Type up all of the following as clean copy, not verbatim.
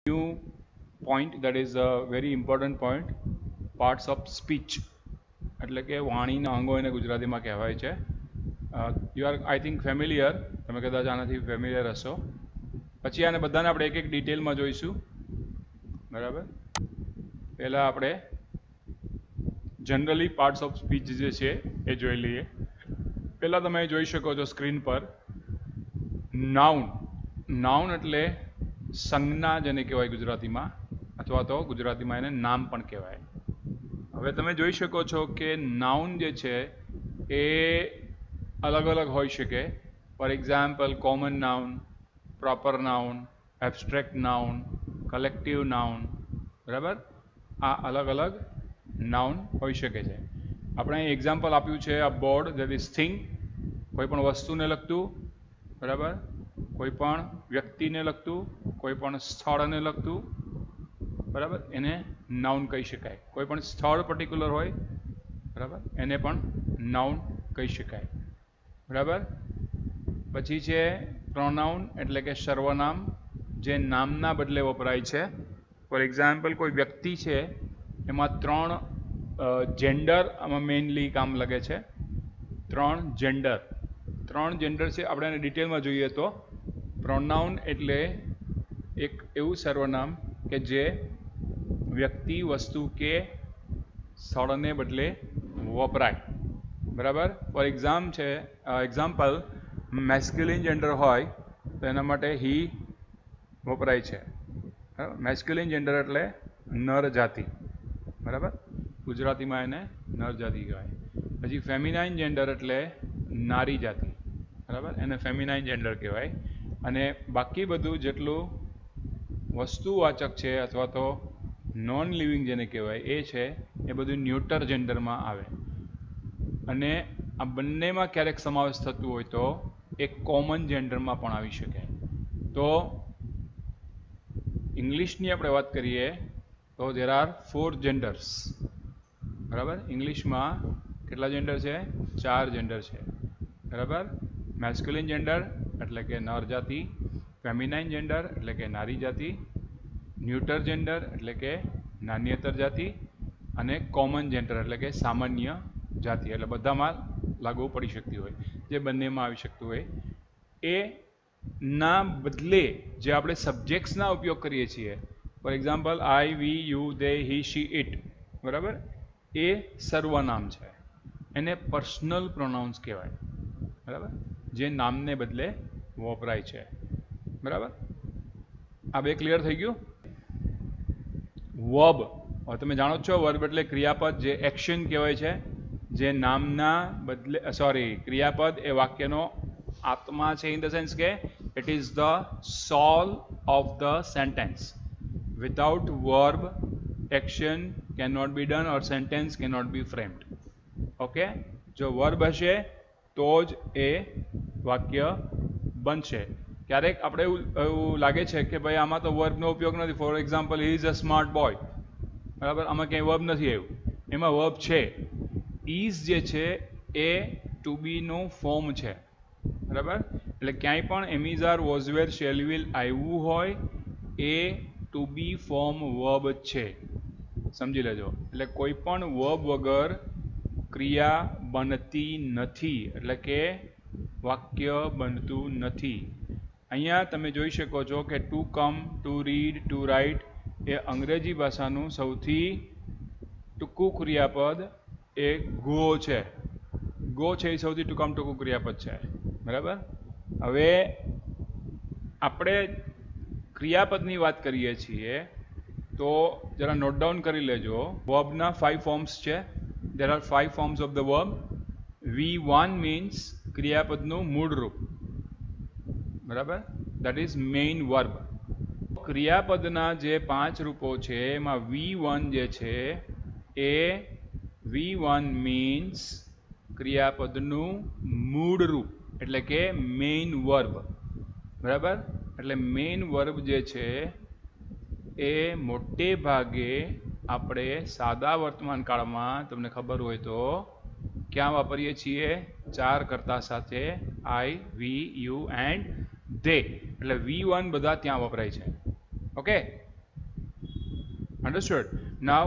new point that is a very important point, parts of speech એટલે કે વાણીના અંગો એને ગુજરાતીમાં કહેવાય છે. You are I think familiar, તમે કદાચ આનાથી ફેમિલિયર હશો. પછી આને બધાને આપણે એક એક ડિટેલમાં જોઈશું. બરાબર, પહેલાં આપણે જનરલી પાર્ટ્સ ઓફ સ્પીચ જે છે એ જોઈ લઈએ. પહેલાં તમે જોઈ શકો છો સ્ક્રીન પર નાઉન. નાઉન એટલે સંજ્ઞા જેને કહેવાય ગુજરાતીમાં, અથવા તો ગુજરાતીમાં એને નામ પણ કહેવાય. હવે તમે જોઈ શકો છો કે નાઉન જે છે એ અલગ અલગ હોઈ શકે. For example common noun, proper noun, abstract noun, collective noun. બરાબર, આ અલગ અલગ નાઉન હોઈ શકે છે. આપણે અહીં એક્ઝામ્પલ આપ્યું છે આ બોર્ડ દેટ ઇઝ થિંગ, કોઈ પણ વસ્તુને લગતું. બરાબર, કોઈ પણ વ્યક્તિને લગતું, કોઈ પણ સ્થળને લગતું. બરાબર, એને નાઉન કહી શકાય. કોઈ પણ સ્થળ પર્ટિક્યુલર હોય, બરાબર, એને પણ નાઉન કહી શકાય. બરાબર, પછી છે પ્રોનાઉન એટલે કે સર્વનામ, જે નામના બદલે વપરાય છે. ફોર એક્ઝામ્પલ કોઈ વ્યક્તિ છે એમાં 3 જેન્ડર આમાં મેઇનલી કામ લાગે છે. 3 જેન્ડર છે. આપણે એને ડિટેલમાં જોઈએ તો પ્રોનાઉન એટલે એક એવું સર્વનામ કે જે વ્યક્તિ, વસ્તુ કે સ્થળને બદલે વપરાય. બરાબર, ફોર એક્ઝામ્પલ મેસ્ક્યુલિન જેન્ડર હોય તો એના માટે હી વપરાય છે. મેસ્ક્યુલિન જેન્ડર એટલે નર જાતિ. બરાબર, ગુજરાતીમાં એને નર જાતિ કહેવાય. પછી ફેમિનાઇન જેન્ડર એટલે નારી જાતિ. બરાબર, એને ફેમિનાઇન જેન્ડર કહેવાય. અને બાકી બધું જેટલું વસ્તુવાચક છે અથવા તો નોન લિવિંગ જેને કહેવાય એ છે, એ બધું ન્યુટર જેન્ડરમાં આવે. અને આ બંનેમાં ક્યારેક સમાવેશ થતું હોય તો એક કોમન જેન્ડરમાં પણ આવી શકે. તો ઇંગ્લિશની આપણે વાત કરીએ તો there are 4 genders. બરાબર, ઇંગ્લિશમાં કેટલા જેન્ડર છે? 4 જેન્ડર છે. બરાબર, મેસ્ક્યુલિન જેન્ડર એટલે કે નર જાતિ, ફેમિનાઇન જેન્ડર એટલે કે નારી જાતિ, ન્યુટર જેન્ડર એટલે કે નાન્યતર જાતિ, અને કોમન જેન્ડર એટલે કે સામાન્ય જાતિ. એટલે બધામાં લાગુ પડી શકતી હોય, જે બંનેમાં આવી શકતું હોય. એ ના બદલે જે આપણે સબ્જેક્ટ્સના ઉપયોગ કરીએ છીએ, for example I, we, you, they, he, she, it. બરાબર, એ સર્વનામ છે. એને પર્સનલ પ્રોનાઉન્સ કહેવાય. બરાબર, જે નામને બદલે વપરાય છે. બરાબર, આ બે ક્લિયર થઈ ગયું. વર્બ, હવે તમે જાણો છો વર્બ એટલે ક્રિયાપદ, જે એક્શન કહેવાય છે, જે નામના બદલે ક્રિયાપદ એ વાક્યનો આત્મા છે. ઇન ધ સેન્સ કે it is the soul of the sentence. Without verb action can not be done or sentence can not be framed. Okay, જો વર્બ હશે તો જ એ વાક્ય બનશે. ક્યારેક આપણે એવું લાગે છે કે ભાઈ આમાં તો વર્બનો ઉપયોગ નથી. For example he is a smart boy. બરાબર, આમાં ક્યાંય વર્બ નથી આવ્યું. એમાં વર્બ છે. ઇઝ જે છે એ ટુ બીનું ફોર્મ છે. બરાબર, એટલે ક્યાંય પણ એમ is, are, was, were, shall, will આવ્યું હોય એ ટુ બી ફોર્મ વર્બ છે. સમજી લેજો. એટલે કોઈ પણ વર્બ વગર ક્રિયા બનતી નથી, એટલે કે વાક્ય બનતું નથી. અહીંયા તમે જોઈ શકો છો કે to come, to read, to write એ અંગ્રેજી ભાષાનું સૌથી ટૂંકું ક્રિયાપદ એ ગો છે. ગો છે એ સૌથી ટૂંકું ક્રિયાપદ છે. બરાબર, હવે આપણે ક્રિયાપદની વાત કરીએ છીએ તો જરા નોટ ડાઉન કરી લેજો. વર્બના 5 ફોર્મ્સ છે. there are 5 forms of the verb. V1 means ક્રિયાપદનું મૂળ રૂપ. બરાબર, that is main verb. ક્રિયાપદના જે 5 રૂપો છે એમાં V1 જે છે એ V1 means ક્રિયાપદનું મૂળ રૂપ એટલે કે મેઇન વર્બ. બરાબર, એટલે મેઇન વર્બ જે છે એ મોટે ભાગે આપણે સાદા વર્તમાન કાળમાં તમને ખબર હોય તો ક્યાં વાપરીએ છીએ? 4 કર્તા સાથે આઈ, વી, યુ એન્ડ ધે. એટલે V1 બધા ત્યાં વપરાય છે. Okay, Understood? Now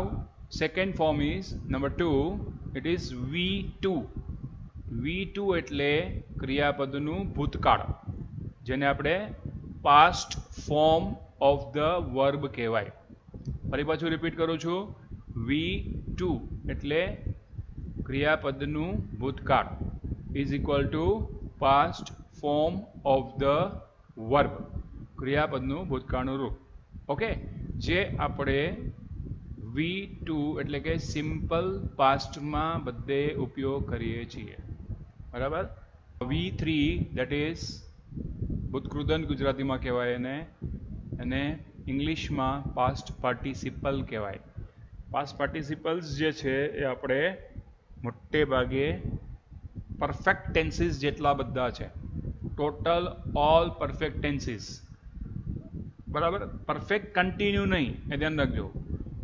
second form is number 2. It is V2. V2 એટલે ક્રિયાપદનું ભૂતકાળ, જેને આપણે past form of the verb કહેવાય. ફરી પાછું રિપીટ કરું છું. V2 એટલે ક્રિયાપદનું ભૂતકાળ is equal to past form of the verb, ક્રિયાપદનું ભૂતકાળનું રૂપ. ઓકે, જે આપણે V2 એટલે કે સિમ્પલ પાસ્ટમાં બધે ઉપયોગ કરીએ છીએ. બરાબર. V3 દેટ ઇઝ ભૂતકૃદંત ગુજરાતીમાં કહેવાય એને, અને ઇંગ્લિશમાં પાસ્ટ પાર્ટિસિપલ કહેવાય. પાસ્ટ પાર્ટિસિપલ્સ જે છે એ આપણે મોટે ભાગે પરફેક્ટ ટેન્સીસ જેટલા બધા છે, ટોટલ ઓલ પરફેક્ટ ટેન્સીસ. બરાબર. પરફેક્ટ કન્ટિન્યુ નહીં, એ ધ્યાન રાખજો.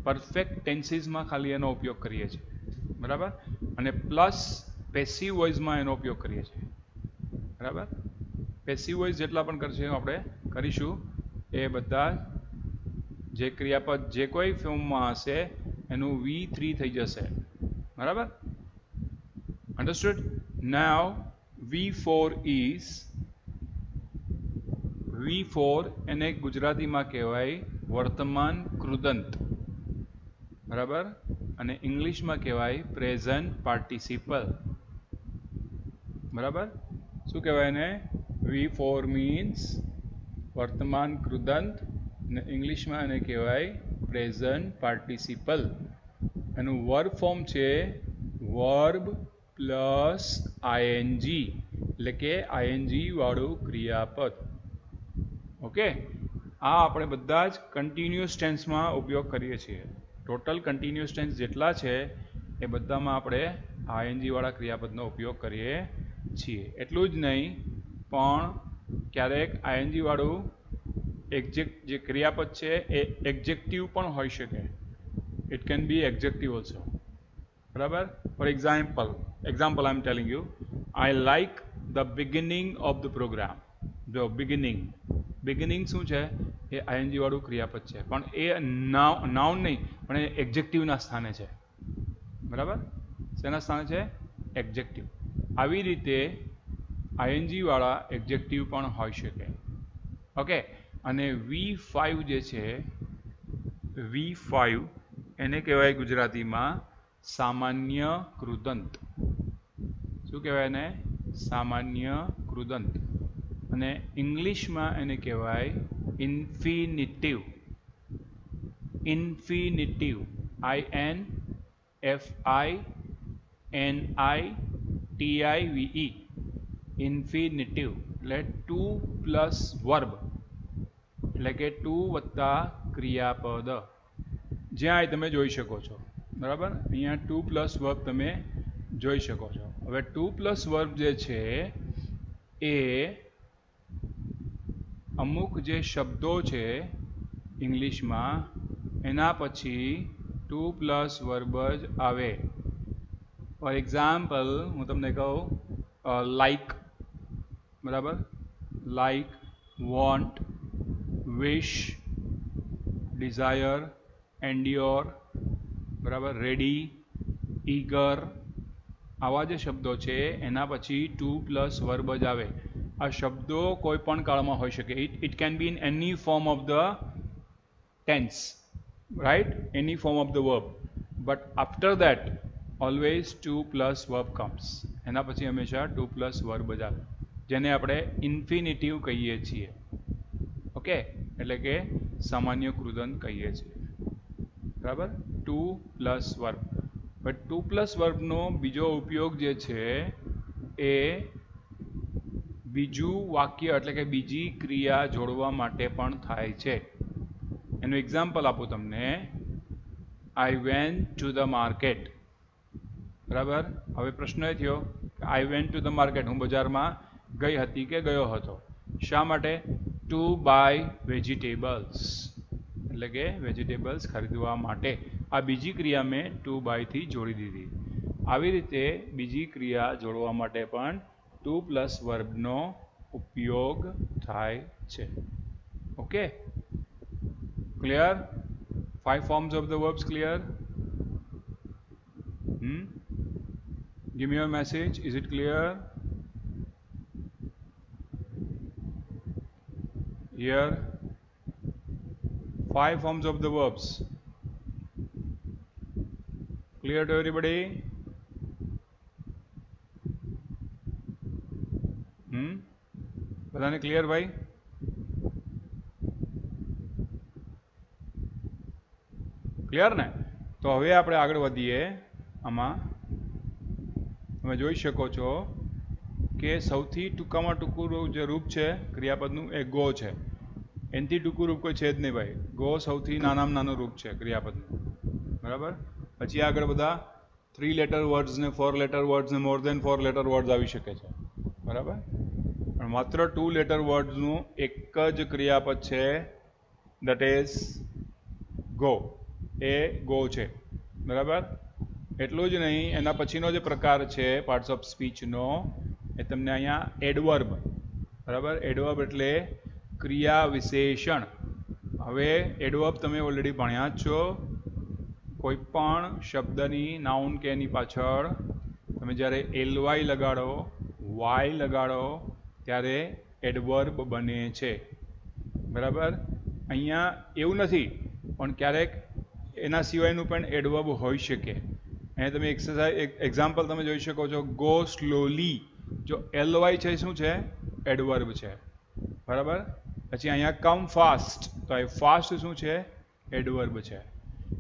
પરફેક્ટ ટેન્સીસમાં ખાલી એનો ઉપયોગ કરીએ છીએ. બરાબર. અને પ્લસ પેસિવ વોઇસમાં એનો ઉપયોગ કરીએ છીએ. બરાબર. પેસિવ વોઇસ જેટલા પણ આપણે કરીશું એ બધા જે ક્રિયાપદ જે કોઈ ફોર્મમાં હશે એનું V3 થઈ જશે. બરાબર. Understood? Now V4 is, V4 એને ગુજરાતીમાં કહેવાય વર્તમાન કૃદંત. બરાબર. અને ઇંગ્લિશમાં કહેવાય પ્રેઝન્ટ પાર્ટિસિપલ. બરાબર. શું કહેવાય એને? V4 મીન્સ વર્તમાન કૃદંત, અને ઇંગ્લિશમાં એને કહેવાય પ્રેઝન્ટ પાર્ટિસિપલ. એનું વર્બ ફોર્મ છે વર્બ પ્લસ આઈએનજી, એટલે કે આઈએનજી વાળું ક્રિયાપદ. ઓકે, આ આપણે બધા જ કન્ટિન્યુઅસ ટેન્સમાં ઉપયોગ કરીએ છીએ. ટોટલ કન્ટિન્યુઅસ ટેન્સ જેટલા છે એ બધામાં આપણે આઈએનજી વાળા ક્રિયાપદનો ઉપયોગ કરીએ છીએ. એટલું જ નહીં, પણ ક્યારેક આઈએનજી વાળું જે ક્રિયાપદ છે એ એક્ઝેક્ટિવ પણ હોઈ શકે. It can be executive also. બરાબર. For example I am telling you, I like the beginning of the program. જો બિગિનિંગ શું છે? એ આઈએનજી વાળું ક્રિયાપદ છે, પણ એ નાઉન નહીં, પણ એ એક્ઝેક્ટિવના સ્થાને છે. બરાબર. શેના સ્થાને છે? એક્ઝેક્ટિવ. આવી રીતે આઈએનજી વાળા એક્ઝેક્ટિવ પણ હોઈ શકે. ઓકે. અને V5 જે છે, V5 એને કહેવાય ગુજરાતીમાં સામાન્ય કૃદંત. શું કહેવાય એને? સામાન્ય કૃદંત. અને ઇંગ્લિશમાં એને કહેવાય ઇન્ફિનિટિવ. ઇન્ફિનિટિવ, INFINITIVE, ઇન્ફિનિટિવ એટલે 2 પ્લસ વર્બ, એટલે કે 2 વત્તા ક્રિયાપદ. જ્યાં તમે જોઈ શકો છો. બરાબર. અહીંયા 2 પ્લસ વર્બ તમે જોઈ શકો છો. હવે 2 પ્લસ વર્બ જે છે એ અમુક જે શબ્દો છે ઇંગ્લિશમાં એના પછી 2 પ્લસ વર્બ જ આવે. ફોર એક્ઝામ્પલ હું તમને કહું, લાઈક. બરાબર. લાઈક, વોન્ટ, વિશ, ડિઝાયર, એન્ડ્યોર. બરાબર. Ready, eager. આવા જે શબ્દો છે એના પછી 2 પ્લસ વર્બ જ આવે. આ શબ્દો કોઈ પણ કાળમાં હોઈ શકે. It can be in any form of the tense, right? Any form of the verb, but after that always 2 plus verb comes. એના પછી હંમેશા 2 પ્લસ વર્બ જ આવે, જેને આપણે ઇન્ફિનિટિવ કહીએ છીએ. ઓકે, એટલે કે સામાન્ય કૃદંત કહીએ છીએ. બરાબર. 2 પ્લસ વર્બ. બટ 2 પ્લસ વર્બનો બીજો ઉપયોગ જે છે એ બીજું વાક્ય એટલે કે બીજી ક્રિયા જોડવા માટે પણ થાય છે. એનું એક્ઝામ્પલ આપું તમને. I went to the market. બરાબર. હવે પ્રશ્ન એ થયો કે I went to the market, હું બજારમાં ગઈ હતી કે ગયો હતો. શા માટે? ટુ બાય વેજીટેબલ્સ, એટલે કે વેજીટેબલ્સ ખરીદવા માટે. આ બીજી ક્રિયા મેં ટુ બાયથી જોડી દીધી. આવી રીતે બીજી ક્રિયા જોડવા માટે પણ 2 પ્લસ વર્બનો ઉપયોગ થાય છે. Okay, clear? 5 forms of the verbs clear? Give me your message. Is it clear? Here, 5 forms of the verbs. Clear to everybody? બધાને ક્લિયર ભાઈ? ક્લિયર ને? તો હવે આપણે આગળ વધીએ. આમાં તમે જોઈ શકો છો કે સૌથી ટૂંકામાં ટૂંકું જે રૂપ છે ક્રિયાપદનું એ ગો છે. એનાથી ટૂંકું રૂપ કોઈ છે જ નહીં ભાઈ. ગો સૌથી નાનામાં નાનું રૂપ છે ક્રિયાપદનું. બરાબર? પછી આગળ બધા 3 લેટર વર્ડ્સ ને 4 લેટર વર્ડ્સ ને મોર દેન 4 લેટર વર્ડ્સ આવી શકે છે. બરાબર? પણ માત્ર 2 લેટર વર્ડ્સનું એક જ ક્રિયાપદ છે, that is go. A go છે. બરાબર? એટલું જ નહીં, એના પછીનો જે પ્રકાર છે પાર્ટ્સ ઓફ સ્પીચનો એ તમને અહીંયા એડવર્બ. બરાબર? એડવર્બ એટલે ક્રિયા વિશેષણ. હવે એડવર્બ તમે ઓલરેડી ભણ્યા જ છો. કોઈ પણ શબ્દની નાઉન કે એની પાછળ તમે જ્યારે ly લગાડો, y લગાડો ત્યારે એડવર્બ બને છે. બરાબર? અહીંયા એવું નથી, પણ ક્યારેક એના સિવાયનું પણ એડવર્બ હોઈ શકે. અહીંયા તમે એક્ઝામ્પલ તમે જોઈ શકો છો, ગો સ્લોલી. જો ly છે શું છે? એડવર્બ છે. બરાબર? પછી અહીંયા કમ ફાસ્ટ, તો આ ફાસ્ટ શું છે? એડવર્બ છે.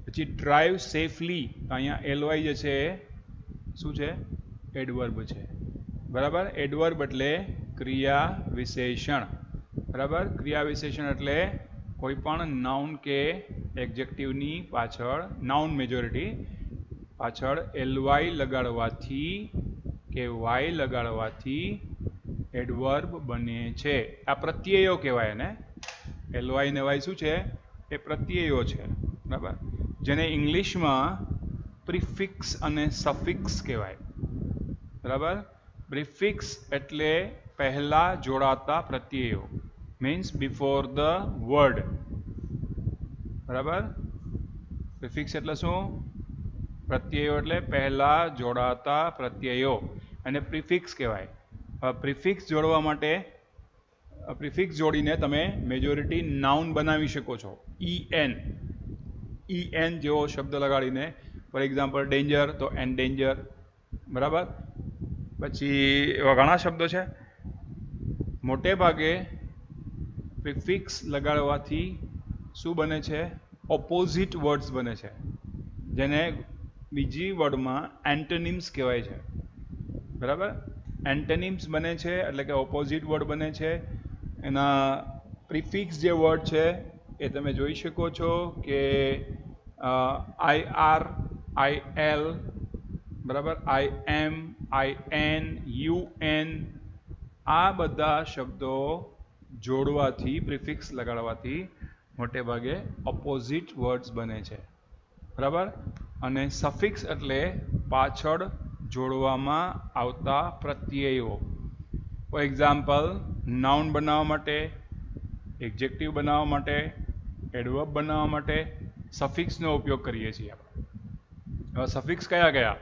પછી ડ્રાઈવ સેફલી, તો અહીંયા ly જે છે શું છે? એડવર્બ છે. બરાબર? એડવર્બ એટલે ક્રિયા વિશેષણ. બરાબર? ક્રિયા વિશેષણ એટલે કોઈ પણ નાઉન કે એડજેક્ટિવની પાછળ, નાઉન મેજોરિટી પાછળ ly લગાડવાથી કે y લગાડવાથી એડવર્બ બને છે. આ પ્રત્યયો કહેવાય ને. ly ને y શું છે? એ પ્રત્યયો છે. બરાબર? જેને ઇંગ્લિશમાં પ્રિફિક્સ અને સફિક્સ કહેવાય. બરાબર? પ્રિફિક્સ એટલે પહેલા જોડાતા પ્રત્યયો, મીન્સ બિફોર ધ વર્ડ. બરાબર? પ્રિફિક્સ એટલે શું? પ્રત્યયો એટલે પહેલા જોડાતા પ્રત્યયો, અને પ્રિફિક્સ કહેવાય. પ્રિફિક્સ જોડવા માટે પ્રિફિક્સ જોડીને તમે મેજોરિટી નાઉન બનાવી શકો છો. en જેવો શબ્દ લગાડીને, ફોર એક્ઝામ્પલ ડેન્જર, તો એન્ડેન્જર. બરાબર? પછી એવા ઘણા શબ્દો છે. મોટે ભાગે પ્રિફિક્સ લગાડવાથી શું બને છે? ઓપોઝિટ વર્ડ્સ બને છે, જેને બીજી વર્ડમાં એન્ટોનિમ્સ કહેવાય છે. બરાબર? એન્ટોનિમ્સ બને છે એટલે કે ઓપોઝિટ વર્ડ બને છે. એના પ્રિફિક્સ જે વર્ડ છે એ તમે જોઈ શકો છો કે IR, IL, બરાબર, IM, IN, UN, આ બધા શબ્દો જોડવાથી, પ્રિફિક્સ લગાડવાથી મોટે ભાગે ઓપોઝિટ વર્ડ્સ બને છે. બરાબર? અને સફિક્સ એટલે પાછળ જોડવામાં આવતા પ્રત્યયો. ફોર એક્ઝામ્પલ, નાઉન બનાવવા માટે, એડજેક્ટિવ બનાવવા માટે, એડવર્બ બનાવવા માટે સફિક્સનો ઉપયોગ કરીએ છીએ આપણે. હવે સફિક્સ કયા કયા?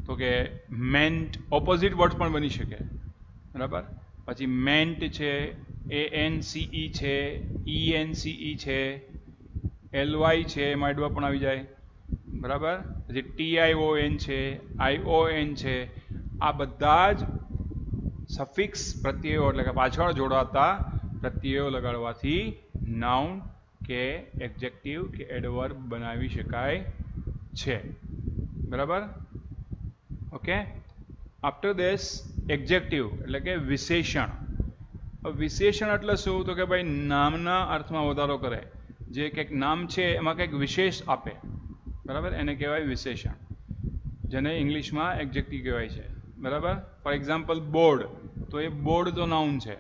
તો કે મેન્ટ, ઓપોઝિટ વર્ડ પણ બની શકે. બરાબર? પછી મેન્ટ છે, ANCE છે, ENCE છે, LY છે, એમાં એડવર્બ પણ આવી જાય. બરાબર? પછી TION છે, ION છે. આ બધા જ સફિક્સ પ્રત્યયો એટલે કે પાછળ જોડાતા પ્રત્યયો લગાડવાથી નાઉન કે એડજેક્ટિવ કે એડવર્બ બનાવી શકાય છે. બરાબર? ઓકે. આફ્ટર ધીસ એડજેક્ટિવ એટલે કે વિશેષણ. વિશેષણ એટલે શું? તો કે ભાઈ નામના અર્થમાં વધારો કરે. જે કંઈક નામ છે એમાં કંઈક વિશેષ આપે. બરાબર? એને કહેવાય વિશેષણ, જેને ઇંગ્લિશમાં એડજેક્ટિવ કહેવાય છે. બરાબર? ફોર એક્ઝામ્પલ બોર્ડ, તો એ બોર્ડ તો નાઉન છે.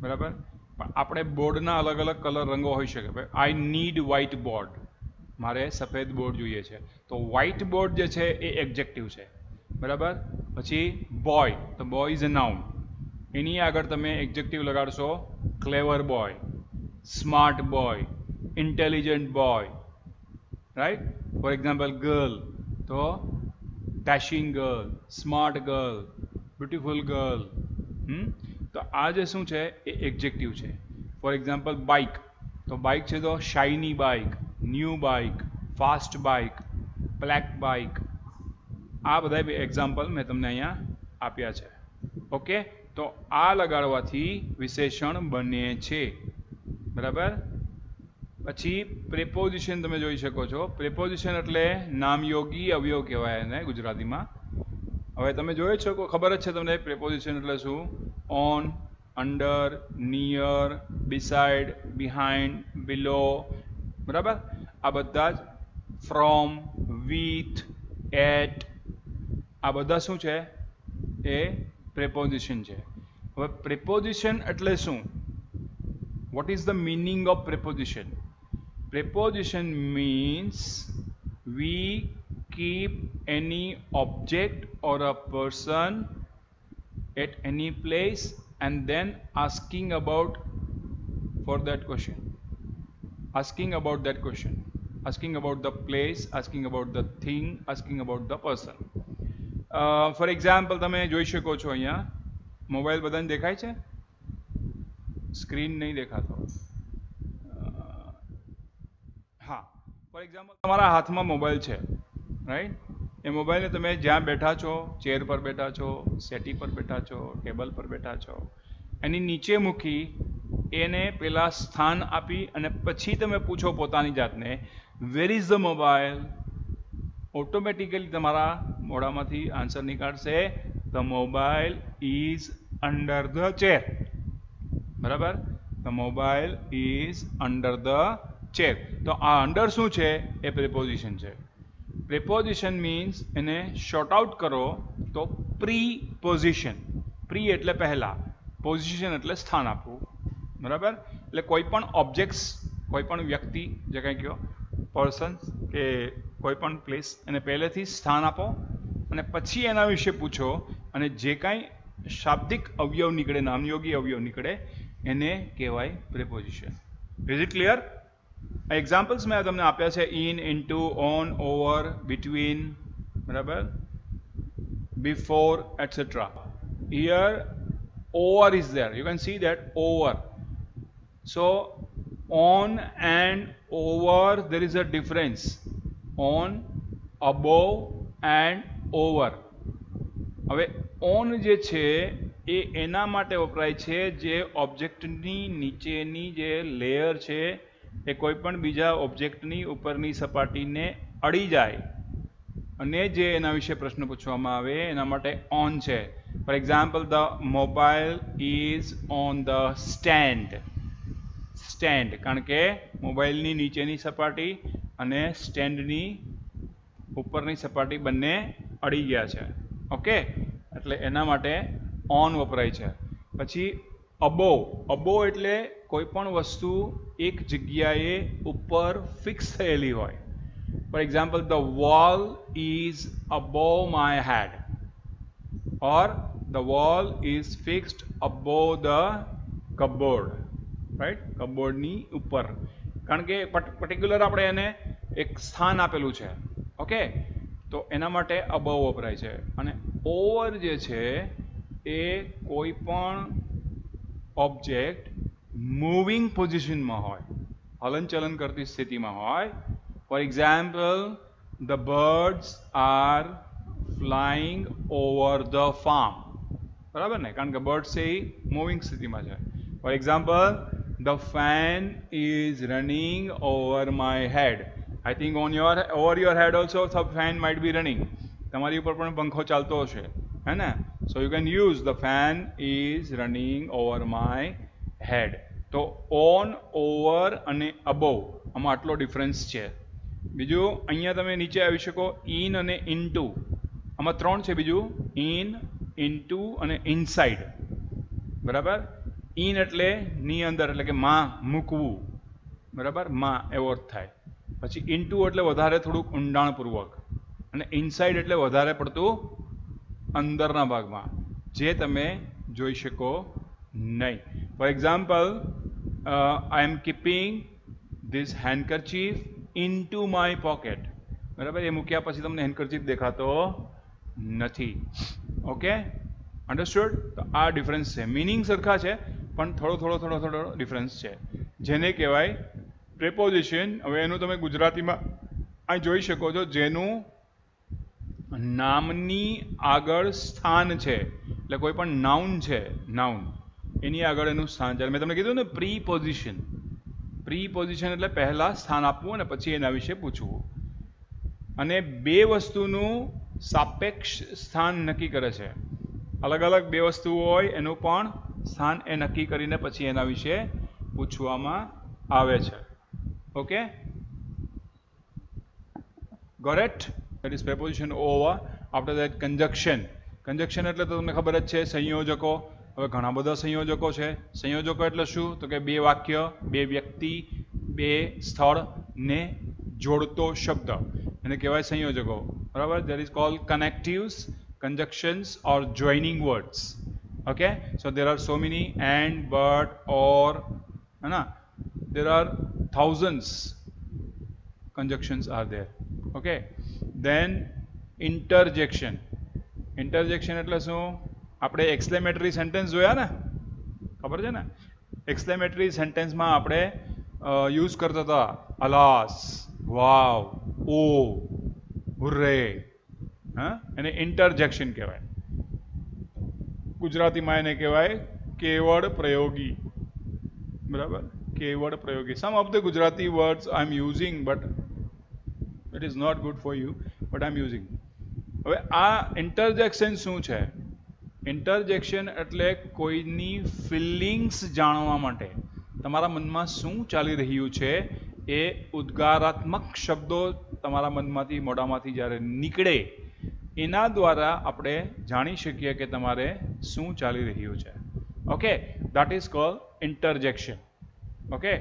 બરાબર? પણ આપણે બોર્ડના અલગ અલગ કલર, રંગો હોઈ શકે. ભાઈ આઈ નીડ વ્હાઇટ બોર્ડ, મારે સફેદ બોર્ડ જોઈએ છે, તો વ્હાઇટ બોર્ડ જે છે એ એડજેક્ટિવ છે. બરાબર? પછી બોય, તો બોય ઇઝ અ નાઉન. એની આગળ તમે એડજેક્ટિવ લગાડશો, clever boy, smart boy, intelligent boy. Right. For example girl તો dashing girl, smart girl, beautiful girl. તો આ જે શું છે એ એડજેક્ટિવ છે. ફોર એક્ઝામ્પલ બાઇક તો બાઇક છે તો shiny bike, new bike, fast bike, black bike. આ બધા એક્ઝામ્પલ મેં તમને અહીંયા આપ્યા છે. ઓકે, તો આ લગાડવાથી વિશેષણ બને છે. બરાબર. પછી પ્રેપોઝિશન તમે જોઈ શકો છો. પ્રેપોઝિશન એટલે નામયોગી અવયવ કહેવાય એને ગુજરાતીમાં. હવે તમે જોઈ શકો, ખબર જ છે તમને પ્રેપોઝિશન એટલે શું. On, under, near, beside, behind, below. બરાબર. આ બધા જ ફ્રોમ, વિથ, એટ, આ બધા શું છે એ પ્રેપોઝિશન છે. હવે પ્રેપોઝિશન એટલે શું? What is the meaning of preposition? Preposition means we keep any object or a person at any place and then asking about for that question. Asking about that question. Asking about the place, asking about the thing, asking about the person. For example, તમે જોઈ શકો છો અહીંયા mobile બધાને દેખાય છે? Screen નહીં દેખાતો. હા, ફોર એક્ઝામ્પલ તમારા હાથમાં મોબાઈલ છે, રાઈટ. એ મોબાઈલને તમે જ્યાં બેઠા છો, ચેર પર બેઠા છો, સેટી પર બેઠા છો, ટેબલ પર બેઠા છો, એની નીચે મૂકી એને પેલા સ્થાન આપી અને પછી તમે પૂછો પોતાની જાતને where is the mobile, automatically તમારા મોઢામાંથી આન્સર નીકાળશે the mobile is under the chair. બરાબર. The mobile is under the chair. તો આ અંડર શું છે એ પ્રિપોઝિશન છે. પ્રિપોઝિશન મીન્સ એને શોર્ટ આઉટ કરો તો પ્રીપોઝિશન. પ્રી એટલે પહેલા, પોઝિશન એટલે સ્થાન આપવું. બરાબર. એટલે કોઈ પણ ઓબ્જેક્ટ્સ, કોઈ પણ વ્યક્તિ, જે કંઈ કહો, પર્સન કે કોઈ પણ પ્લેસ, એને પહેલેથી સ્થાન આપો અને પછી એના વિશે પૂછો અને જે કાંઈ શાબ્દિક અવયવ નીકળે, નામયોગી અવયવ નીકળે, એને કહેવાય preposition. Is it clear? Examples મેં તમને આપ્યા છે. In, into, on, over, between. બરાબર. Before, etcetera. Here over is there. You can see that over. So on and over there is a difference. On, above and over. હવે on જે છે એ એના માટે વપરાય છે જે ઓબ્જેક્ટની નીચેની જે લેયર છે એ કોઈ પણ બીજા ઓબ્જેક્ટની ઉપરની સપાટીને અડી જાય અને જે એના વિશે પ્રશ્ન પૂછવામાં આવે એના માટે ઓન છે. For example, the mobile is on the stand. Stand, કારણ કે મોબાઈલની નીચેની સપાટી અને સ્ટેન્ડની ઉપરની સપાટી બંને અડી ગયા છે. ઓકે, એટલે એના માટે ઓન વપરાય છે. પછી અબોવ. અબોવ એટલે કોઈ પણ વસ્તુ એક જગ્યાએ ઉપર ફિક્સ થયેલી હોય. For example, the wall is above my head or the wall is fixed above the cupboard. right? cupboard ની ઉપર, કારણ કે પર્ટિક્યુલર આપણે એને એક સ્થાન આપેલું છે. ઓકે, તો એના માટે above વપરાય છે. અને over જે છે એ કોઈ પણ ઓબ્જેક્ટ મૂવિંગ પોઝિશનમાં હોય, હલનચલન કરતી સ્થિતિમાં હોય. For example, the birds are flying over the farm. બરાબર ને, કારણ કે બર્ડ છે એ મૂવિંગ સ્થિતિમાં છે. For example, the fan is running over my head. I think over your head also the fan might be running. તમારી ઉપર પણ પંખો ચાલતો હશે, હે ને? So you can use the fan is running over my head. તો on, over અને અબોવ, આમાં આટલો ડિફરન્સ છે. બીજું અહીંયા તમે નીચે આવી શકો, ઇન અને ઇનટુ. આમાં ત્રણ છે. બીજું ઇન, ઇનટુ અને ઇનસાઇડ. બરાબર. ઇન એટલે ની અંદર, એટલે કે માં, મૂકવું. બરાબર, માં એવો અર્થ થાય. પછી ઇનટુ એટલે વધારે થોડુંક ઊંડાણપૂર્વક, અને ઇનસાઇડ એટલે વધારે પડતું અંદરના ભાગમાં, જે તમે જોઈ શકો નહીં. For example, I am keeping this handkerchief into my pocket, બરાબર. એ મૂક્યા પછી તમને હેન્ડકરચીફ દેખાતો નથી. Okay, understood. તો આ ડિફરન્સ છે. મિનિંગ સરખા છે પણ થોડો ડિફરન્સ છે, જેને કહેવાય પ્રેપોઝિશન. હવે એનું તમે ગુજરાતીમાં આ જોઈ શકો છો, જેનું નામની આગળ સ્થાન છે, એટલે કોઈ પણ નાઉન છે, નાઉન એની આગળ એનું સ્થાન છે. મેં તમને કીધું ને પ્રીપોઝિશન. પ્રીપોઝિશન એટલે પહેલા સ્થાન આપવું અને પછી એના વિશે પૂછવું. અને બે વસ્તુનું સાપેક્ષ સ્થાન નક્કી કરે છે. અલગ અલગ બે વસ્તુઓ હોય એનું પણ સ્થાન એ નક્કી કરીને પછી એના વિશે પૂછવામાં આવે છે. Okay, got it? That is preposition over. After that, conjunction. Conjunction એટલે તો તમને ખબર જ છે, સંયોજકો. હવે ઘણા બધા સંયોજકો છે. સંયોજકો એટલે શું? તો કે બે વાક્ય, બે વ્યક્તિ, બે સ્થળ ને જોડતો શબ્દ, એને કહેવાય સંયોજકો, બરાબર. That is called connectives, conjunctions or joining words. Okay, so there are so many and, but, or, है ना. There are thousands conjunctions are there. Okay, then interjection. Interjection એટલે શું? આપણે એક્સક્લેમેટરી સેન્ટેન્સ જોયા ને, ખબર છે ને? એક્સક્લેમેટરી સેન્ટેન્સમાં આપણે યુઝ કરતા હતા અલાસ, વાવ, ઓ, હુર્રે. હા, એને ઇન્ટરજેક્શન કહેવાય. ગુજરાતીમાં એને કહેવાય કેવળ પ્રયોગી, બરાબર. કેવળ પ્રયોગી. Some of the Gujarati words I am using but it is not good for you, but I am using. હવે આ ઇન્ટરજેક્શન શું છે? ઇન્ટરજેક્શન એટલે કોઈની ફિલિંગ્સ જાણવા માટે, તમારા મનમાં શું ચાલી રહ્યું છે એ ઉદ્ગારાત્મક શબ્દો તમારા મનમાંથી, મોઢામાંથી જ્યારે નીકળે એના દ્વારા આપણે જાણી શકીએ કે તમારે શું ચાલી રહ્યું છે. Okay, that is called interjection. Okay,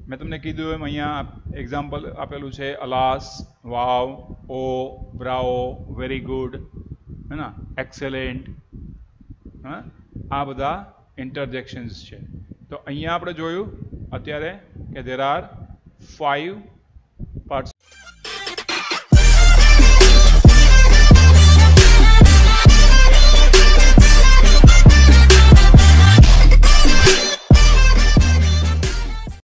મેં તમને કીધું એમ અહીંયા એક્ઝામ્પલ આપેલું છે અલાસ, વાવ, ઓ, બ્રાવો, વેરી ગુડ, હે ના, એક્સેલેન્ટ. હા, આ બધા ઇન્ટરજેક્શન્સ છે. તો અહીંયા આપણે જોયું અત્યારે કે there are 5